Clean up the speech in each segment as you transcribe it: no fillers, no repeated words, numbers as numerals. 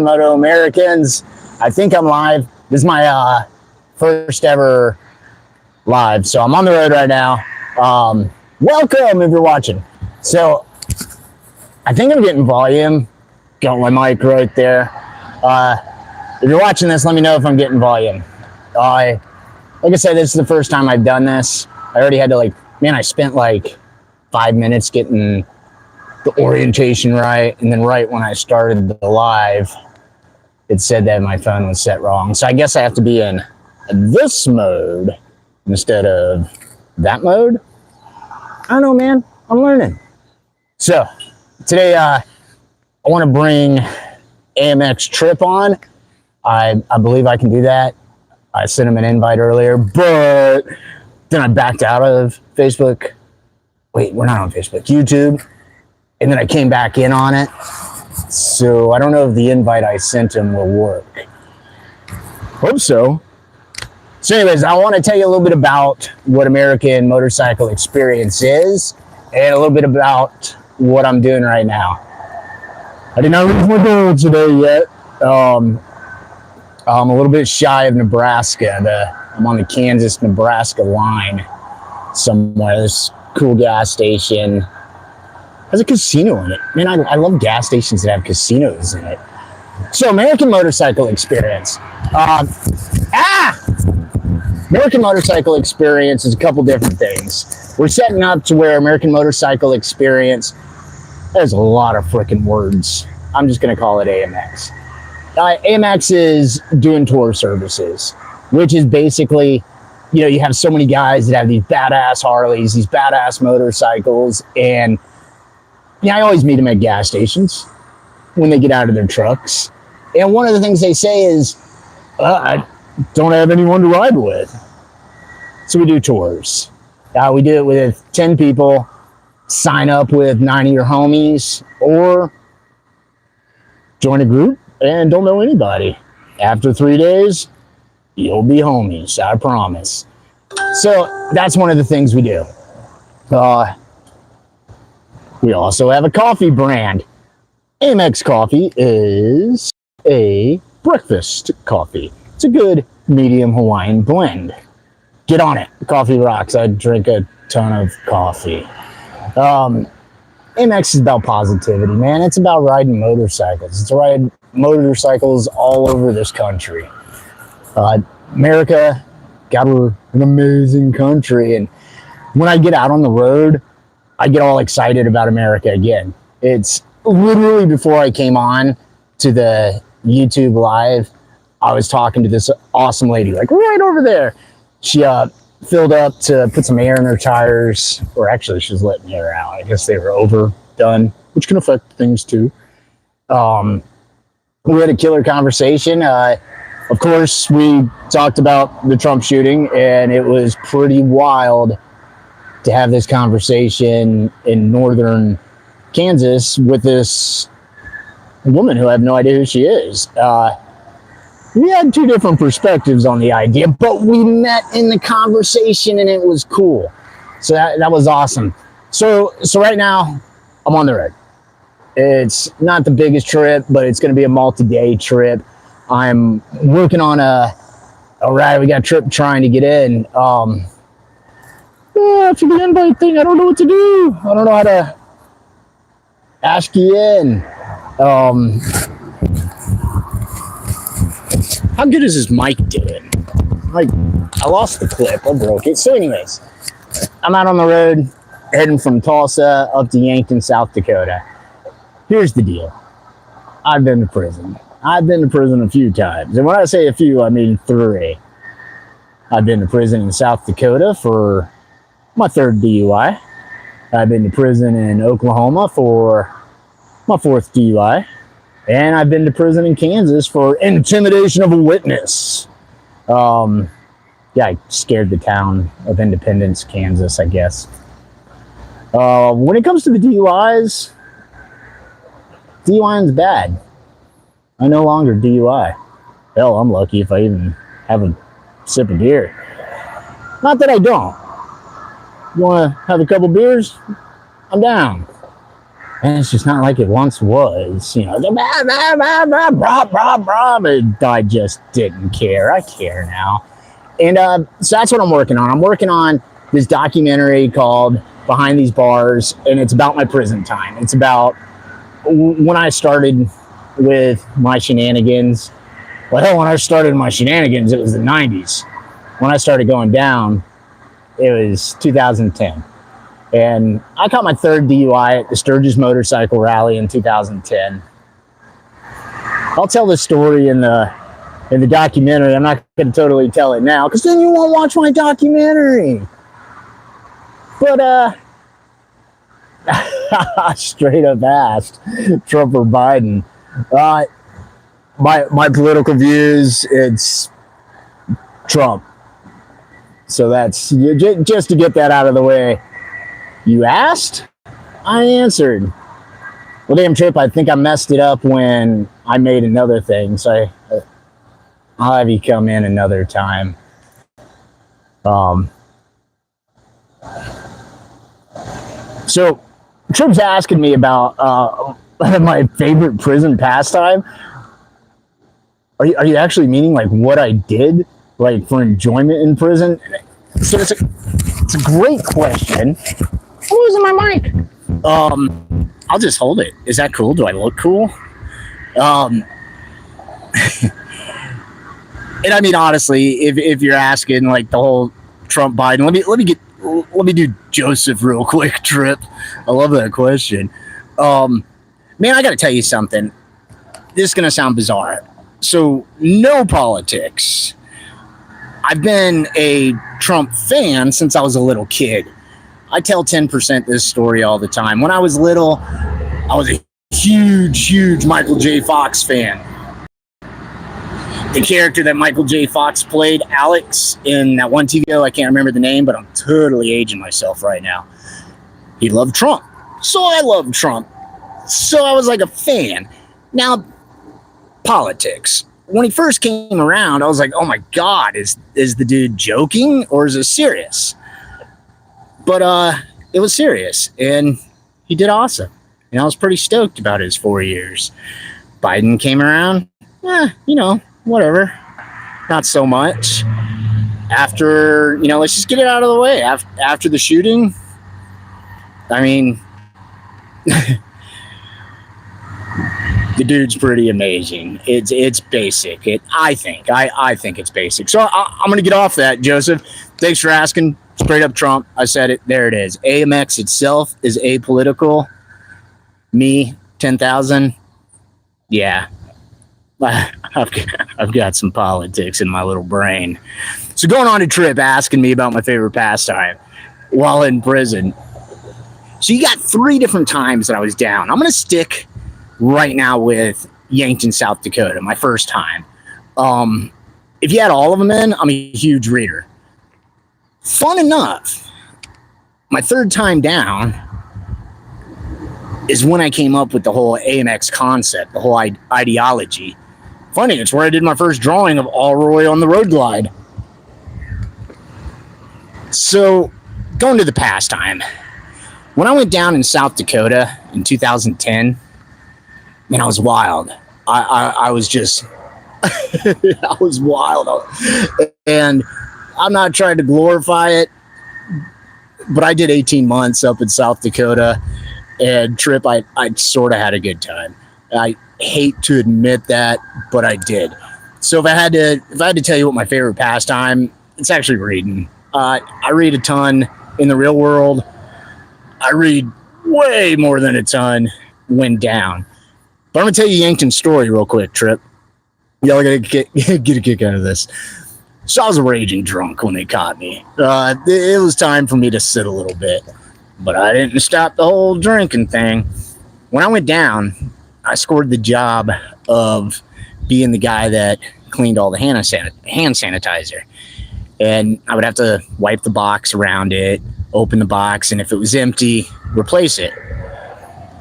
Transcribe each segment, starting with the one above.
Moto Americans. I think I'm live. This is my first ever live, so I'm on the road right now. Welcome if you're watching. So I think I'm getting volume. Got my mic right there. If you're watching this, let me know if I'm getting volume. Like I said, this is the first time I've done this. I already had to I spent like 5 minutes getting the orientation right, and then right when I started the live, it said that my phone was set wrong. So I guess I have to be in this mode instead of that mode. I don't know, man. I'm learning. So today I want to bring AMX Trip on. I believe I can do that. I sent him an invite earlier, but then I backed out of Facebook. Wait, we're not on Facebook, YouTube. And then I came back in on it. So I don't know if the invite I sent him will work. Hope so. So anyways, I want to tell you a little bit about what American Motorcycle Experience is and a little bit about what I'm doing right now. I did not reach my goal today yet. I'm a little bit shy of Nebraska. I'm on the Kansas-Nebraska line somewhere. This cool gas station. There's a casino in it. Man, I love gas stations that have casinos in it. So, American Motorcycle Experience. American Motorcycle Experience is a couple different things. We're setting up to where American Motorcycle Experience, there's a lot of freaking words. I'm just going to call it AMX. AMX is doing tour services, which is basically, you have so many guys that have these badass Harleys, these badass motorcycles, and I always meet them at gas stations when they get out of their trucks. And one of the things they say is, I don't have anyone to ride with. So we do tours. We do it with 10 people, sign up with 9 of your homies, or join a group and don't know anybody. After 3 days, you'll be homies, I promise. So that's one of the things we do. We also have a coffee brand. Amex Coffee is a breakfast coffee. It's a good medium Hawaiian blend. Get on it. Coffee rocks. I drink a ton of coffee. Amex is about positivity, man. It's about riding motorcycles. It's riding motorcycles all over this country. America, God, we're an amazing country. And when I get out on the road, I get all excited about America again. It's literally before I came on to the YouTube live, I was talking to this awesome lady, like right over there. She filled up to put some air in her tires, or actually she was letting air out. I guess they were overdone, which can affect things too. We had a killer conversation. Of course, we talked about the Trump shooting, and it was pretty wild to have this conversation in northern Kansas with this woman who I have no idea who she is. We had two different perspectives on the idea, but we met in the conversation and it was cool. So that was awesome. So right now I'm on the road. It's not the biggest trip, but it's going to be a multi-day trip. I'm working on we got a trip trying to get in. After the invite thing, I don't know what to do. I don't know how to ask you in. How good is this mic doing? I lost the clip. I broke it. So anyways, I'm out on the road, heading from Tulsa up to Yankton, South Dakota. Here's the deal. I've been to prison. I've been to prison a few times. And when I say a few, I mean 3. I've been to prison in South Dakota for my 3rd DUI. I've been to prison in Oklahoma for my 4th DUI. And I've been to prison in Kansas for intimidation of a witness. I scared the town of Independence, Kansas, I guess. When it comes to the DUIs, DUIing's bad. I no longer DUI. Hell, I'm lucky if I even have a sip of beer. Not that I don't. You want to have a couple beers? I'm down. And it's just not like it once was, you know. I just didn't care. I care now. And so that's what I'm working on. I'm working on this documentary called Behind These Bars, and it's about my prison time. It's about when I started with my shenanigans. Well, hell, when I started my shenanigans, it was the 90s. When I started going down, it was 2010. And I caught my third DUI at the Sturgis Motorcycle Rally in 2010. I'll tell the story in the documentary. I'm not going to totally tell it now, because then you won't watch my documentary. But straight up asked Trump or Biden. My political views, it's Trump. So that's just to get that out of the way. You asked, I answered. Well, damn, Trip, I think I messed it up when I made another thing. So I'll have you come in another time. So Trip's asking me about my favorite prison pastime. Are you actually meaning like what I did, like for enjoyment in prison? So it's a great question. Who's in my mic? I'll just hold it. Is that cool? Do I look cool? And I mean, honestly, if you're asking like the whole Trump Biden, let me do Joseph real quick, Trip. I love that question. Man, I got to tell you something. This is gonna sound bizarre. So, no politics. I've been a Trump fan since I was a little kid. I tell 10% this story all the time. When I was little, I was a huge Michael J. Fox fan. The character that Michael J. Fox played, Alex, in that one TV show, I can't remember the name, but I'm totally aging myself right now. He loved Trump. So I loved Trump. So I was like a fan. Now, politics. When he first came around, I was like, oh my God, is the dude joking or is it serious? But it was serious, and he did awesome. And I was pretty stoked about his 4 years. Biden came around, you know, whatever. Not so much. After, you know, let's just get it out of the way. After the shooting, I mean, the dude's pretty amazing. It's basic. I think it's basic. So I'm gonna get off that, Joseph. Thanks for asking. Straight up Trump. I said it. There it is. AMX itself is apolitical. Me, 10,000. Yeah. I've got some politics in my little brain. So going on a trip, asking me about my favorite pastime while in prison. So you got 3 different times that I was down. I'm gonna stick right now with Yankton, South Dakota, my first time. If you had all of them in, I'm a huge reader. Fun enough, my 3rd time down is when I came up with the whole AMX concept, the whole ideology. Funny, it's where I did my first drawing of Allroy on the road glide. So, going to the pastime. When I went down in South Dakota in 2010, man, I was wild. I was just, I was wild. And I'm not trying to glorify it, but I did 18 months up in South Dakota, and Trip, I sort of had a good time. I hate to admit that, but I did. So if I had to tell you what my favorite pastime, it's actually reading. I read a ton in the real world. I read way more than a ton when down. But I'm gonna tell you Yankton's story real quick, Trip. Y'all gotta get a kick out of this. So I was raging drunk when they caught me. It was time for me to sit a little bit, but I didn't stop the whole drinking thing. When I went down, I scored the job of being the guy that cleaned all the hand sanitizer. And I would have to wipe the box around it, open the box, and if it was empty, replace it.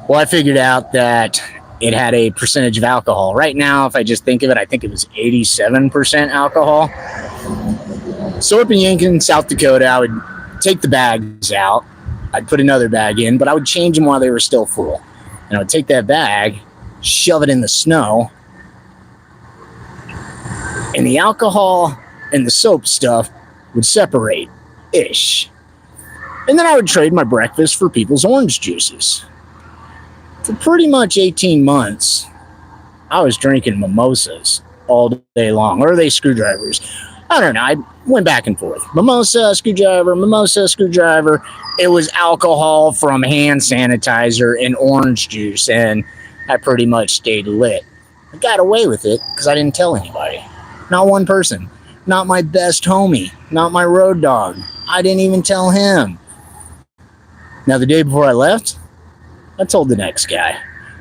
Well, I figured out that it had a percentage of alcohol. Right now, if I just think of it, I think it was 87% alcohol. So up in Yankton, South Dakota, I would take the bags out. I'd put another bag in, but I would change them while they were still full. and I would take that bag, shove it in the snow, and the alcohol and the soap stuff would separate-ish. And then I would trade my breakfast for people's orange juices. For pretty much 18 months, I was drinking mimosas all day long. Or are they screwdrivers? I don't know. I went back and forth. Mimosa, screwdriver, mimosa, screwdriver. It was alcohol from hand sanitizer and orange juice, and I pretty much stayed lit. I got away with it because I didn't tell anybody. Not one person. Not my best homie. Not my road dog. I didn't even tell him. Now, the day before I left, I told the next guy.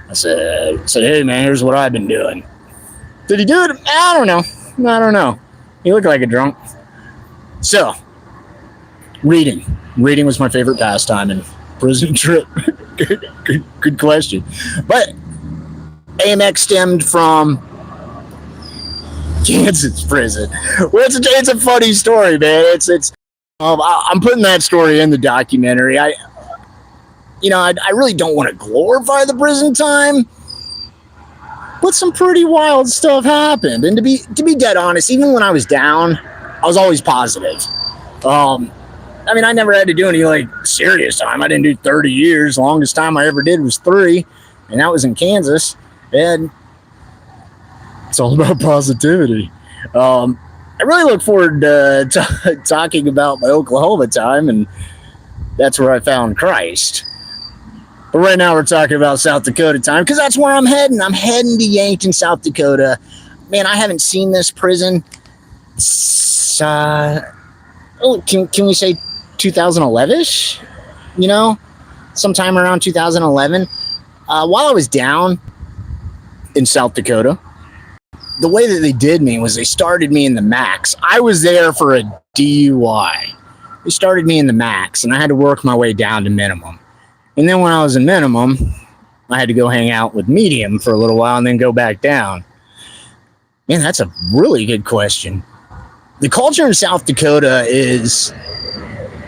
I said, hey, man, here's what I've been doing. Did he do it? I don't know. He looked like a drunk. So, reading. Reading was my favorite pastime in prison trip. Good question. But AMX stemmed from Kansas prison. Well, it's a funny story, man. I'm putting that story in the documentary. I really don't want to glorify the prison time, but some pretty wild stuff happened. And to be dead honest, even when I was down, I was always positive. I never had to do any serious time. I didn't do 30 years. The longest time I ever did was 3, and that was in Kansas. And it's all about positivity. I really look forward to talking about my Oklahoma time, and that's where I found Christ. But right now we're talking about South Dakota time because that's where I'm heading. I'm heading to Yankton, South Dakota. Man, I haven't seen this prison. Can we say 2011-ish? Sometime around 2011. While I was down in South Dakota, the way that they did me was they started me in the max. I was there for a DUI. They started me in the max, and I had to work my way down to minimum. And then when I was in minimum, I had to go hang out with medium for a little while and then go back down. Man, that's a really good question. The culture in South Dakota is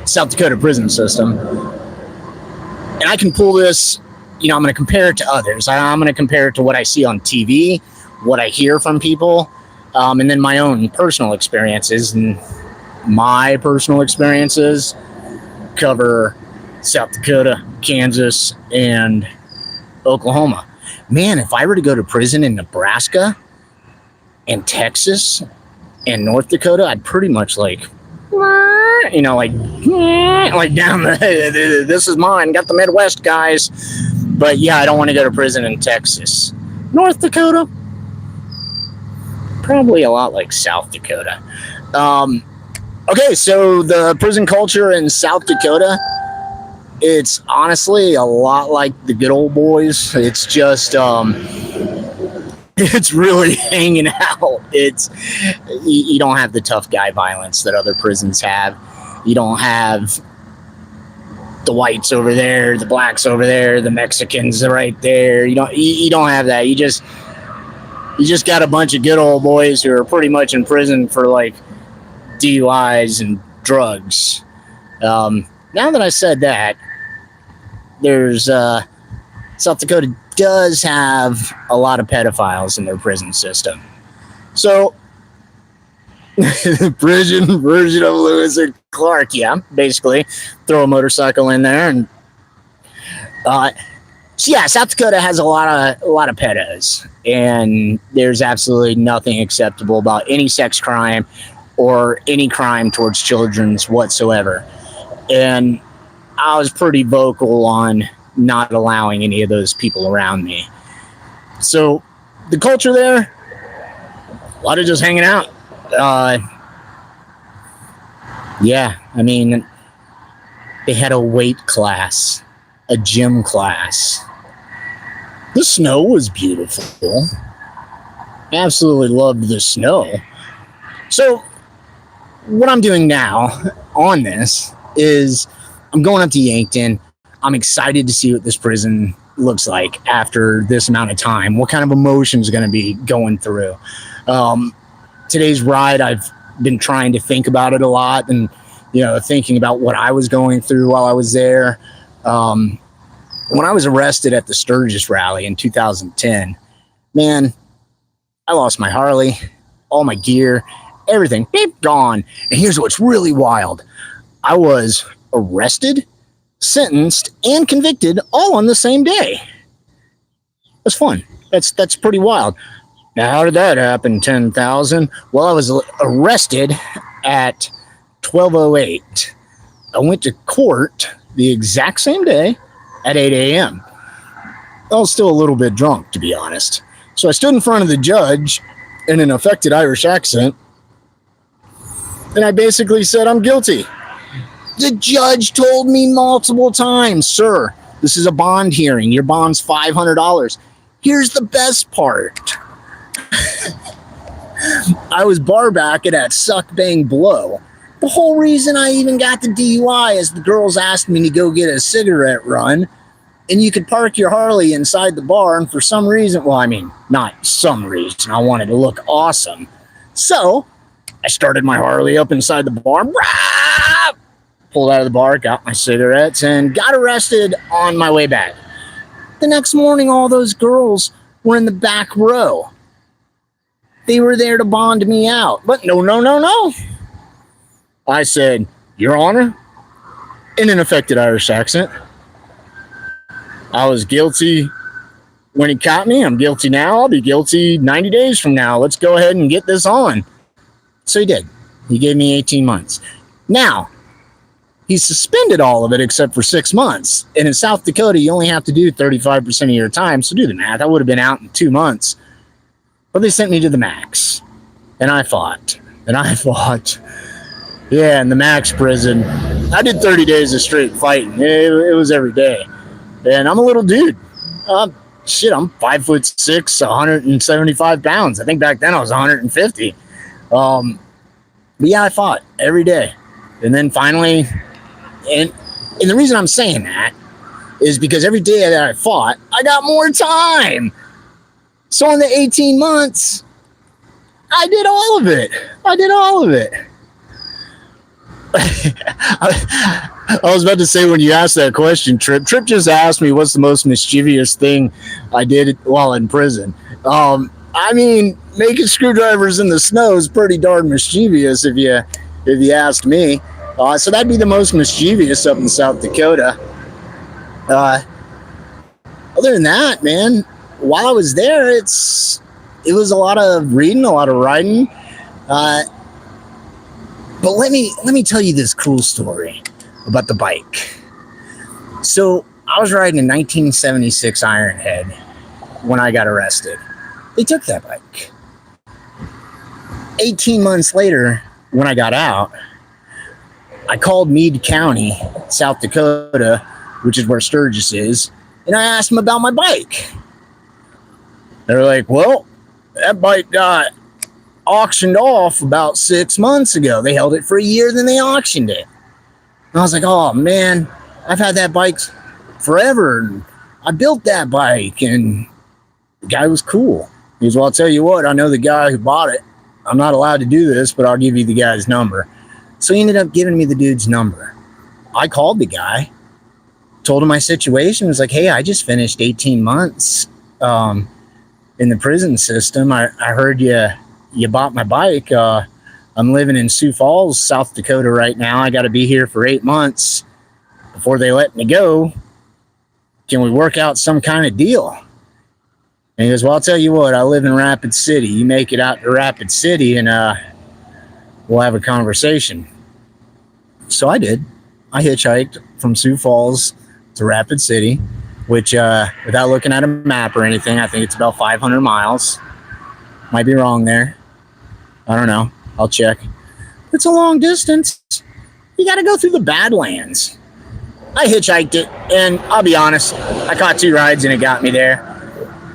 South Dakota prison system. And I can pull this, I'm going to compare it to others. I'm going to compare it to what I see on TV, what I hear from people, and then my own personal experiences. And my personal experiences cover South Dakota, Kansas, and Oklahoma. Man, if I were to go to prison in Nebraska and Texas and North Dakota, I'd pretty much like down this is mine, got the Midwest guys. But yeah, I don't want to go to prison in Texas. North Dakota, probably a lot like South Dakota. Okay, so the prison culture in South Dakota, it's honestly a lot like the good old boys. It's just, it's really hanging out. You don't have the tough guy violence that other prisons have. You don't have the whites over there, the blacks over there, the Mexicans right there. You don't have that. You just got a bunch of good old boys who are pretty much in prison for DUIs and drugs. Now that I said that, there's South Dakota does have a lot of pedophiles in their prison system. So the prison version of Lewis and Clark, yeah, basically throw a motorcycle in there, and so yeah, South Dakota has a lot of pedos, and there's absolutely nothing acceptable about any sex crime or any crime towards children whatsoever. And I was pretty vocal on not allowing any of those people around me. So the culture there, a lot of just hanging out. Yeah, they had a weight class, a gym class. The snow was beautiful. Absolutely loved the snow. So what I'm doing now on this is I'm going up to Yankton. I'm excited to see what this prison looks like after this amount of time. What kind of emotions going to be going through. Today's ride, I've been trying to think about it a lot, and thinking about what I was going through while I was there. when I was arrested at the Sturgis rally in 2010, man, I lost my Harley, all my gear, everything, beep, gone. And here's what's really wild. I was arrested, sentenced, and convicted all on the same day. That's fun. That's pretty wild. Now, how did that happen, 10,000? Well, I was arrested at 12:08. I went to court the exact same day at 8 a.m. I was still a little bit drunk, to be honest. So I stood in front of the judge in an affected Irish accent, and I basically said, I'm guilty. The judge told me multiple times, sir, this is a bond hearing. Your bond's $500. Here's the best part. I was bar backing at Suck Bang Blow. The whole reason I even got the DUI is the girls asked me to go get a cigarette run, and you could park your Harley inside the bar, and for some reason, well, I mean, not some reason, I wanted to look awesome. So I started my Harley up inside the bar, pulled out of the bar, got my cigarettes, and got arrested on my way back. The next morning, all those girls were in the back row. They were there to bond me out. But no. I said, Your Honor, in an affected Irish accent, I was guilty when he caught me. I'm guilty now. I'll be guilty 90 days from now. Let's go ahead and get this on. So he did. He gave me 18 months. Now, he suspended all of it except for 6 months. And in South Dakota, you only have to do 35% of your time. So do the math. I would have been out in 2 months. But they sent me to the max. And I fought. Yeah, in the max prison. I did 30 days of straight fighting. It was every day. And I'm a little dude. I'm 5'6", 175 pounds. I think back then I was 150. But yeah, I fought every day. And then finally, and the reason I'm saying that is because every day that I fought, I got more time. So in the 18 months, I did all of it. I was about to say, when you asked that question, Trip just asked me what's the most mischievous thing I did while in prison. I mean, making screwdrivers in the snow is pretty darn mischievous if you asked me. So that'd be the most mischievous up in South Dakota. Other than that, man, while I was there, it was a lot of reading, a lot of writing. But let me tell you this cool story about the bike. So I was riding a 1976 Ironhead when I got arrested. They took that bike. 18 months later, when I got out, I called Meade County, South Dakota, which is where Sturgis is, and I asked them about my bike. They were like, well, that bike got auctioned off about 6 months ago. They held it for a year, then they auctioned it. And I was like, oh man, I've had that bike forever. And I built that bike, and the guy was cool. He goes, well, I'll tell you what, I know the guy who bought it. I'm not allowed to do this, but I'll give you the guy's number. So he ended up giving me the dude's number. I called the guy, told him my situation. I was like, hey, I just finished 18 months in the prison system. I heard you bought my bike. I'm living in Sioux Falls, South Dakota right now. I got to be here for 8 months before they let me go. Can we work out some kind of deal? And he goes, well, I'll tell you what, I live in Rapid City. You make it out to Rapid City and we'll have a conversation. So I did. I hitchhiked from Sioux Falls to Rapid City, which without looking at a map or anything, I think it's about 500 miles. Might be wrong there. I don't know. I'll check. It's a long distance. You got to go through the Badlands. I hitchhiked it, and I'll be honest, I caught 2 rides and it got me there.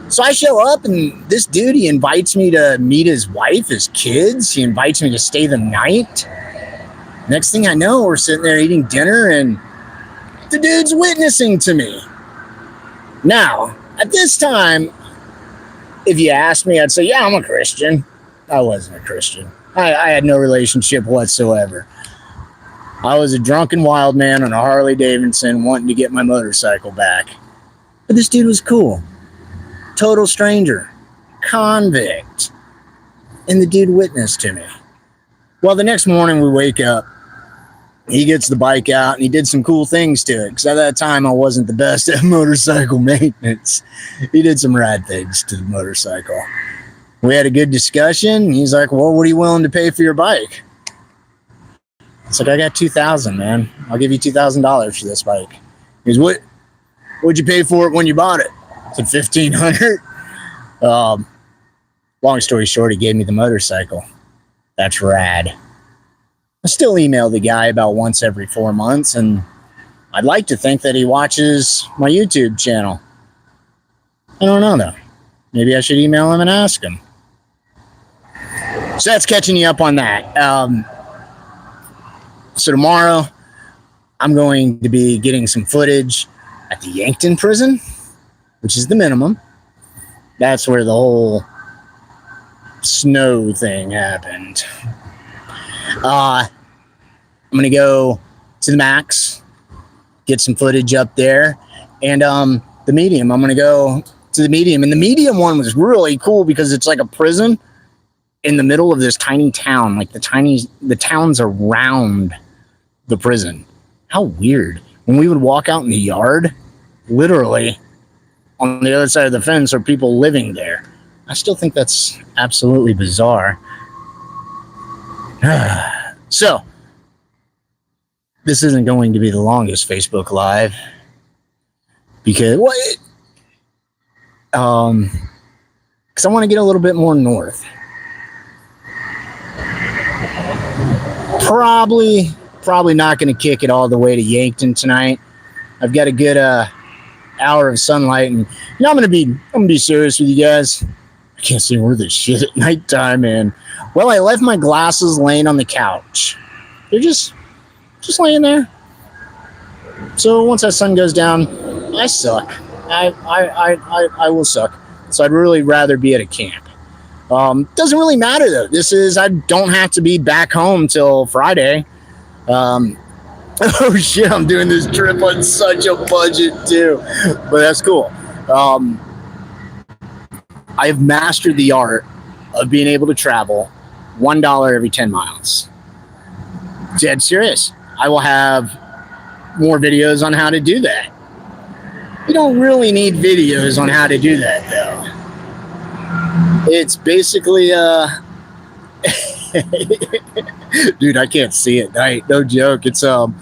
So I show up, and this dude, he invites me to meet his wife, his kids. He invites me to stay the night. Next thing I know, we're sitting there eating dinner, and the dude's witnessing to me. Now, at this time, if you asked me, I'd say, yeah, I'm a Christian. I wasn't a Christian. I had no relationship whatsoever. I was a drunken wild man on a Harley Davidson wanting to get my motorcycle back. But this dude was cool. Total stranger. Convict. And the dude witnessed to me. Well, the next morning we wake up. He gets the bike out and he did some cool things to it. Because at that time I wasn't the best at motorcycle maintenance. He did some rad things to the motorcycle. We had a good discussion. He's like, well, what are you willing to pay for your bike? It's like, I got $2,000, man. I'll give you $2,000 for this bike. He goes, what'd you pay for it when you bought it? I said, $1,500. Long story short, he gave me the motorcycle. That's rad. I still email the guy about once every 4 months, and I'd like to think that he watches my YouTube channel. I don't know, though. Maybe I should email him and ask him. So that's catching you up on that. So tomorrow, I'm going to be getting some footage at the Yankton Prison, which is the minimum. That's where the whole snow thing happened. I'm going to go to the max, get some footage up there, and the medium. I'm going to go to the medium, and the medium one was really cool because it's like a prison in the middle of this tiny town, like the towns around the prison. How weird. When we would walk out in the yard, literally on the other side of the fence are people living there. I still think that's absolutely bizarre. So, this isn't going to be the longest Facebook Live because because I want to get a little bit more north. Probably not going to kick it all the way to Yankton tonight. I've got a good hour of sunlight, and I'm going to be serious with you guys. I can't see worth of shit at nighttime, man. Well, I left my glasses laying on the couch. They're just laying there. So once that sun goes down, I suck. I will suck. So I'd really rather be at a camp. Doesn't really matter though. I don't have to be back home till Friday. Oh shit, I'm doing this trip on such a budget too. But that's cool. I've mastered the art of being able to travel $1 every 10 miles. Dead serious. I will have more videos on how to do that. You don't really need videos on how to do that, though. It's basically, dude, I can't see at night. No joke. It's, I'll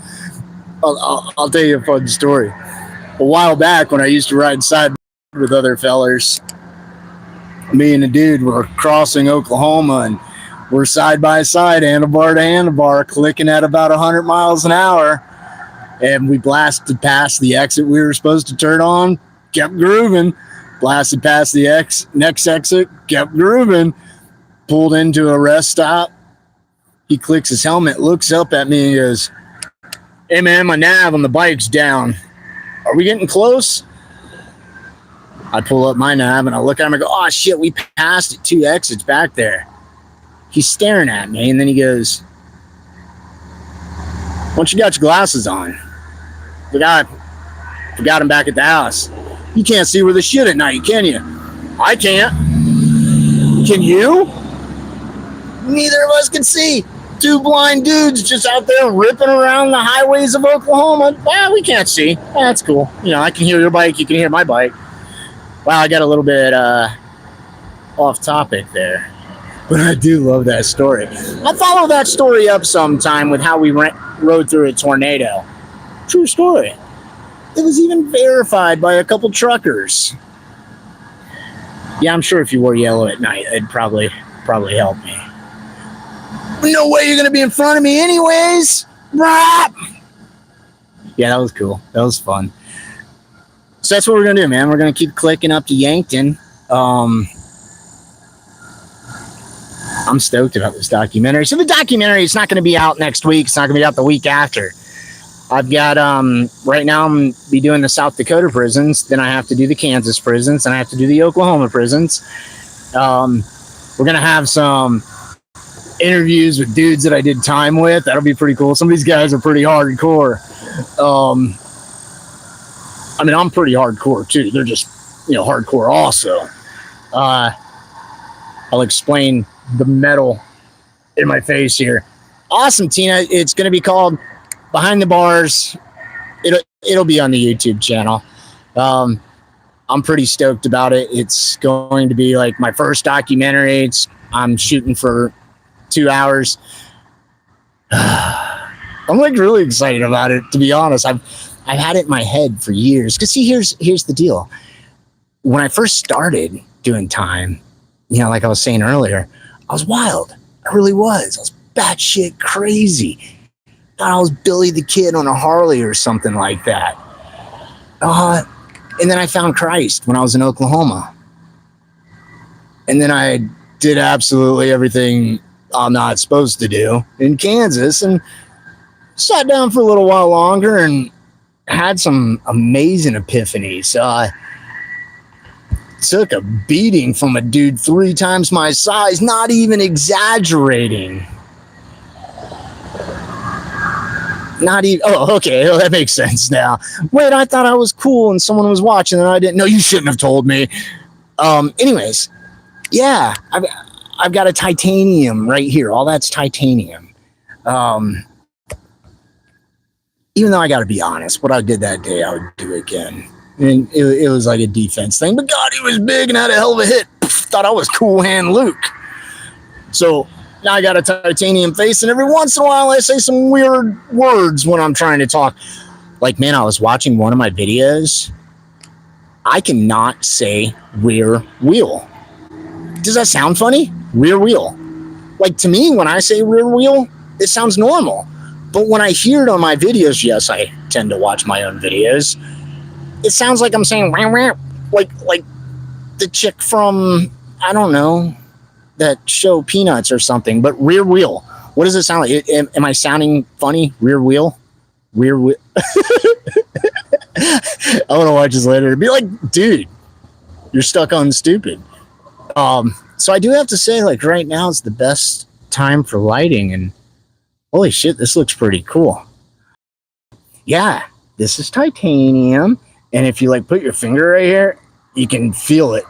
tell you a fun story. A while back when I used to ride side with other fellers, me and the dude were crossing Oklahoma, and we're side by side, handlebar to handlebar, clicking at about 100 miles an hour. And we blasted past the exit we were supposed to turn on, kept grooving. Blasted past the next exit, kept grooving. Pulled into a rest stop. He clicks his helmet, looks up at me, and goes, "Hey man, my nav on the bike's down. Are we getting close?" I pull up my nav and I look at him and go, "Oh shit, we passed it 2 exits back there." He's staring at me, and then he goes, "Why don't you got your glasses on?" Forgot them back at the house. You can't see where the shit at night, can you? I can't. Can you? Neither of us can see. 2 blind dudes just out there ripping around the highways of Oklahoma. Well, we can't see. Well, that's cool. I can hear your bike. You can hear my bike. Wow, I got a little bit off topic there. But I do love that story. I'll follow that story up sometime with how we rode through a tornado. True story. It was even verified by a couple truckers. Yeah, I'm sure if you wore yellow at night, it'd probably help me. No way you're going to be in front of me anyways. Yeah, that was cool. That was fun. So that's what we're going to do, man. We're going to keep clicking up to Yankton. I'm stoked about this documentary. So the documentary is not going to be out next week. It's not going to be out the week after. I've got, right now I'm going to be doing the South Dakota prisons. Then I have to do the Kansas prisons. And I have to do the Oklahoma prisons. We're going to have some interviews with dudes that I did time with. That'll be pretty cool. Some of these guys are pretty hardcore. I mean, I'm pretty hardcore too. They're just, hardcore also. I'll explain the metal in my face here. Awesome, Tina. It's going to be called Behind the Bars. It'll be on the YouTube channel. I'm pretty stoked about it. It's going to be like my first documentary. I'm shooting for 2 hours. I'm like really excited about it, to be honest. I've had it in my head for years. Because see, here's the deal. When I first started doing time, like I was saying earlier, I was wild. I really was. I was batshit crazy. Thought I was Billy the Kid on a Harley or something like that. And then I found Christ when I was in Oklahoma. And then I did absolutely everything I'm not supposed to do in Kansas, and sat down for a little while longer and had some amazing epiphanies. Took a beating from a dude 3 times my size, not even exaggerating. Not even, okay, that makes sense now. Wait, I thought I was cool and someone was watching and I didn't know. You shouldn't have told me. Anyways, yeah, I've got a titanium right here. All that's titanium. Even though I got to be honest, what I did that day, I would do again. And it was like a defense thing. But God, he was big and had a hell of a hit. Thought I was Cool Hand Luke. So now I got a titanium face, and every once in a while I say some weird words when I'm trying to talk. Like, man, I was watching one of my videos. I cannot say rear wheel. Does that sound funny? Rear wheel. Like, to me, when I say rear wheel, it sounds normal. But when I hear it on my videos, yes, I tend to watch my own videos, it sounds like I'm saying like the chick from, I don't know, that show Peanuts or something. But rear wheel, what does it sound like? Am I sounding funny? Rear wheel. I want to watch this later and be like, dude, you're stuck on stupid. So I do have to say, like, right now is the best time for lighting, and holy shit, this looks pretty cool. Yeah, this is titanium, and if you like put your finger right here, you can feel it.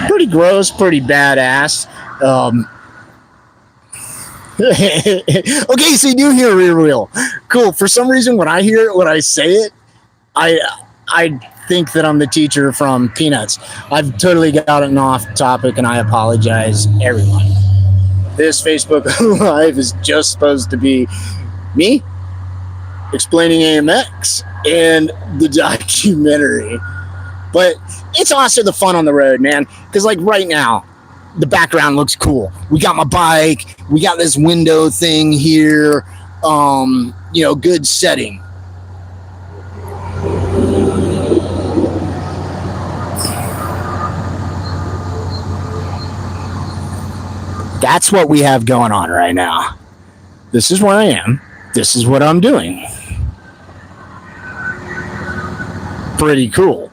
Pretty gross, pretty badass. Okay, so you do hear rear wheel. Cool. For some reason, when I hear it, when I say it, I think that I'm the teacher from Peanuts. I've totally gotten off topic, and I apologize, everyone. This Facebook Live is just supposed to be me explaining AMX and the documentary. But it's also the fun on the road, man. Because, like, right now, the background looks cool. We got my bike. We got this window thing here. Good setting. That's what we have going on right now. This is where I am. This is what I'm doing. Pretty cool.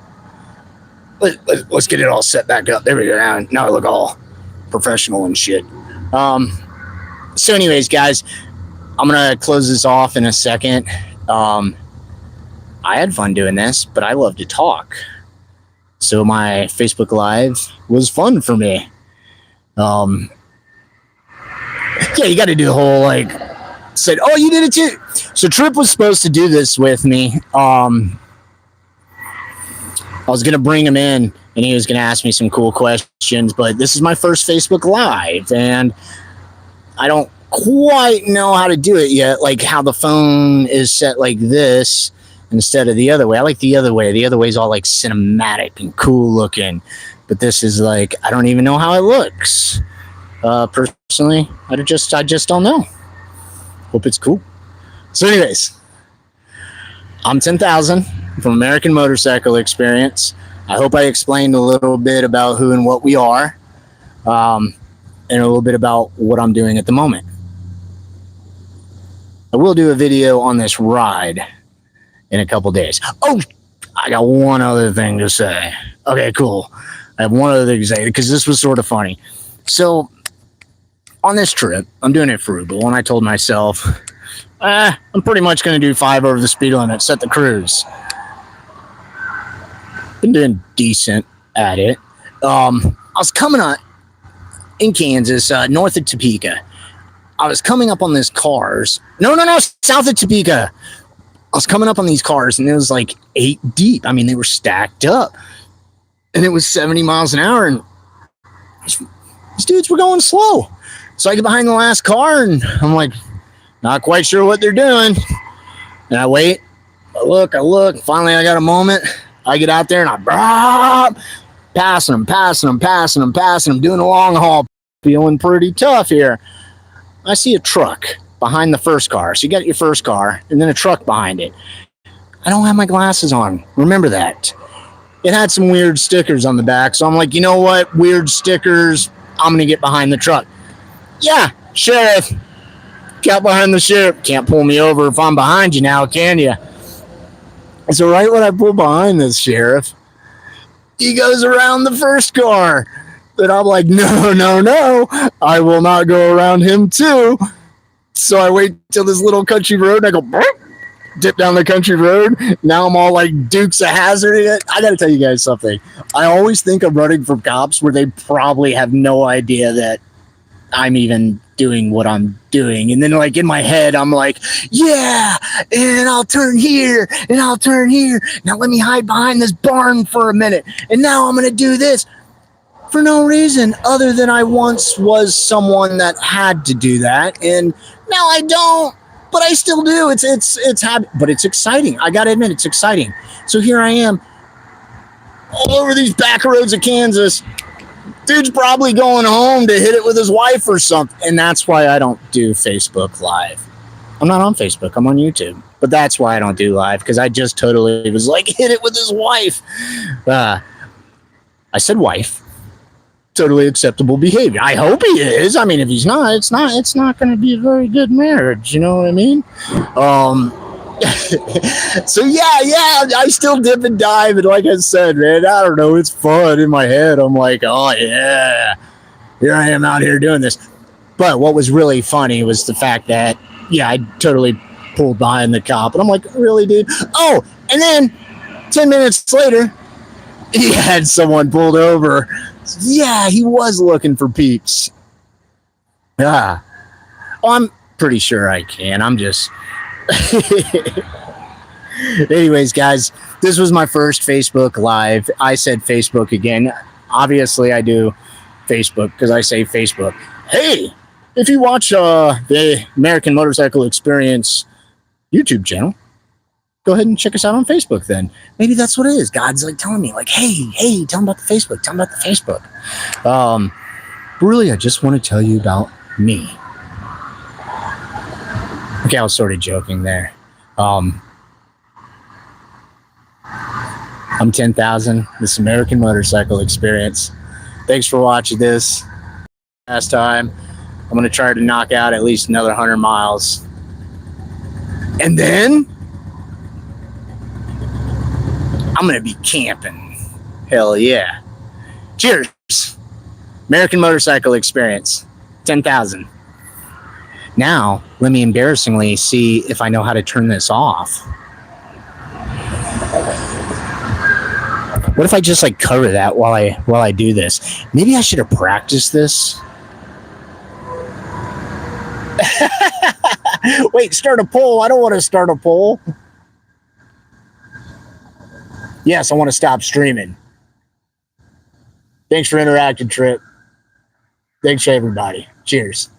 Let's get it all set back up. There we go. Now I look all professional and shit. So anyways, guys, I'm going to close this off in a second. I had fun doing this, but I love to talk. So my Facebook Live was fun for me. Yeah, you got to do the whole, like, said, oh, you did it too. So Trip was supposed to do this with me. I was going to bring him in, and he was going to ask me some cool questions, but this is my first Facebook Live, and I don't quite know how to do it yet, like how the phone is set like this instead of the other way. I like the other way. The other way is all, like, cinematic and cool looking, but this is, like, I don't even know how it looks. Personally, I just don't know. Hope it's cool. So anyways, I'm 10,000 from American Motorcycle Experience. I hope I explained a little bit about who and what we are, and a little bit about what I'm doing at the moment. I will do a video on this ride in a couple days. Oh, I got one other thing to say. Okay, cool. I have one other thing to say because this was sort of funny. So on this trip, I'm doing it frugal, and I told myself, I'm pretty much going to do 5 over the speed limit, set the cruise. Been doing decent at it. I was coming up in Kansas, north of Topeka. I was coming up on these cars. No, south of Topeka. I was coming up on these cars, and it was like 8 deep. I mean, they were stacked up. And it was 70 miles an hour, and these dudes were going slow. So I get behind the last car, and I'm like, not quite sure what they're doing. And I wait. I look. Finally, I got a moment. I get out there, and I passing them, doing a long haul, feeling pretty tough here. I see a truck behind the first car. So you got your first car, and then a truck behind it. I don't have my glasses on. Remember that. It had some weird stickers on the back. So I'm like, you know what? Weird stickers. I'm going to get behind the truck. Yeah, sheriff. Got behind the sheriff. Can't pull me over if I'm behind you now, can you? So right when I pull behind this sheriff, he goes around the first car. And I'm like, no. I will not go around him too. So I wait till this little country road, and I go, dip down the country road. Now I'm all like Dukes of Hazzard. I got to tell you guys something. I always think I'm running from cops where they probably have no idea that I'm even doing what I'm doing. And then like in my head, I'm like, yeah, and I'll turn here and I'll turn here. Now let me hide behind this barn for a minute. And now I'm going to do this for no reason other than I once was someone that had to do that. And now I don't, but I still do. It's habit, but it's exciting. I got to admit, it's exciting. So here I am all over these back roads of Kansas. Dude's probably going home to hit it with his wife or something. And that's why I don't do Facebook Live. I'm not on Facebook. I'm on YouTube. But that's why I don't do live, because I just totally was like, hit it with his wife. I said wife. Totally acceptable behavior. I hope he is. I mean, if he's not, it's not going to be a very good marriage. You know what I mean? So yeah, I still dip and dive, and like I said, man, I don't know, it's fun in my head. I'm like, oh yeah, here I am out here doing this. But what was really funny was the fact that, yeah, I totally pulled behind the cop, and I'm like, really, dude? Oh, and then 10 minutes later, he had someone pulled over. Yeah, he was looking for peeps. Oh, I'm pretty sure I can. I'm just... Anyways, guys, this was my first Facebook Live. I said Facebook again. Obviously, I do Facebook because I say Facebook. Hey, if you watch the American Motorcycle Experience YouTube channel, go ahead and check us out on Facebook then. Maybe that's what it is. God's like telling me, like, hey, tell them about the Facebook. Tell them about the Facebook. Really, I just want to tell you about me. Okay, I was sort of joking there. I'm 10,000, this American Motorcycle Experience. Thanks for watching this. Last time, I'm going to try to knock out at least another 100 miles. And then I'm going to be camping. Hell yeah. Cheers. American Motorcycle Experience. 10,000. Now, let me embarrassingly see if I know how to turn this off. What if I just like cover that while I do this? Maybe I should have practiced this. Wait, start a poll. I don't want to start a poll. Yes, I want to stop streaming. Thanks for interacting, Trip. Thanks, everybody. Cheers.